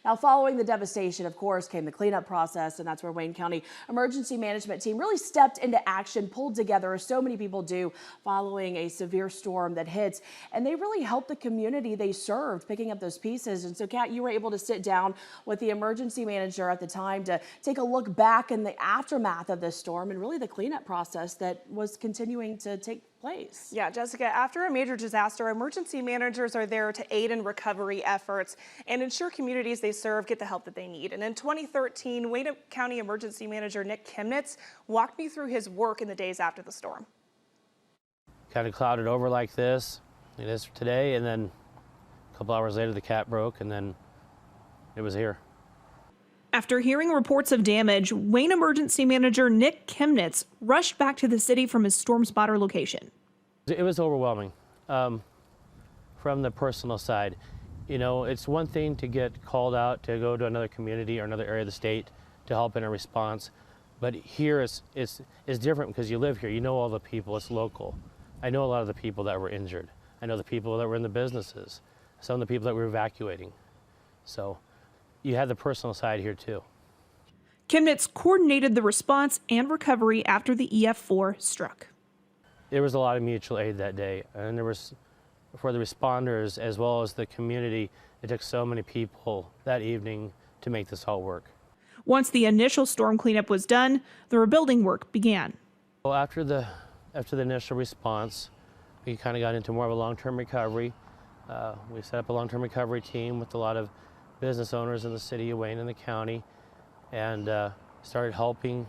Now, following the devastation, of course, came the cleanup process, and that's where Wayne County Emergency Management Team really stepped into action, pulled together, as so many people do, following a severe storm that hits. And they really helped the community they served, picking up those pieces. And so, Kat, you were able to sit down with the emergency manager at the time to take a look back in the aftermath of this storm and really the cleanup process that was continuing to take place. Yeah, Jessica, after a major disaster, emergency managers are there to aid in recovery efforts and ensure communities they serve get the help that they need. And in 2013, Wayne County Emergency Manager Nick Kimnitz walked me through his work in the days after the storm. Kind of clouded over like this, it is today, and then a couple hours later the cat broke, and then it was here. After hearing reports of damage, Wayne Emergency Manager Nick Kimnitz rushed back to the city from his storm spotter location. It was overwhelming from the personal side. You know, it's one thing to get called out to go to another community or another area of the state to help in a response, but here it's different because you live here. You know all the people, it's local. I know a lot of the people that were injured. I know the people that were in the businesses, some of the people that were evacuating. So you had the personal side here too. Kimnitz coordinated the response and recovery after the EF4 struck. There was a lot of mutual aid that day, and there was, for the responders as well as the community, it took so many people that evening to make this all work. Once the initial storm cleanup was done, the rebuilding work began. Well, after the initial response, we kind of got into more of a long-term recovery. We set up a long-term recovery team with a lot of business owners in the city of Wayne and the county, and started helping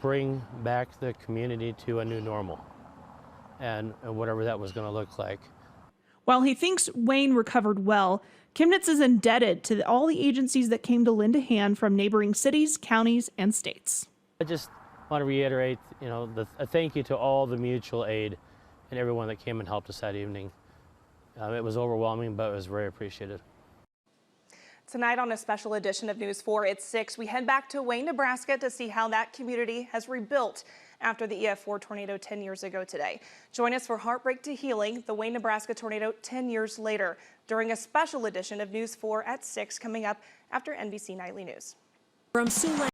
bring back the community to a new normal and whatever that was going to look like. While he thinks Wayne recovered well, Kimnitz is indebted to all the agencies that came to lend a hand from neighboring cities, counties, and states. I just want to reiterate, you know, a thank you to all the mutual aid and everyone that came and helped us that evening. It was overwhelming, but it was very appreciated. Tonight on a special edition of News 4 at 6, we head back to Wayne, Nebraska to see how that community has rebuilt after the EF4 tornado 10 years ago today. Join us for Heartbreak to Healing, the Wayne, Nebraska tornado 10 years later, during a special edition of News 4 at 6 coming up after NBC Nightly News. From Siouxland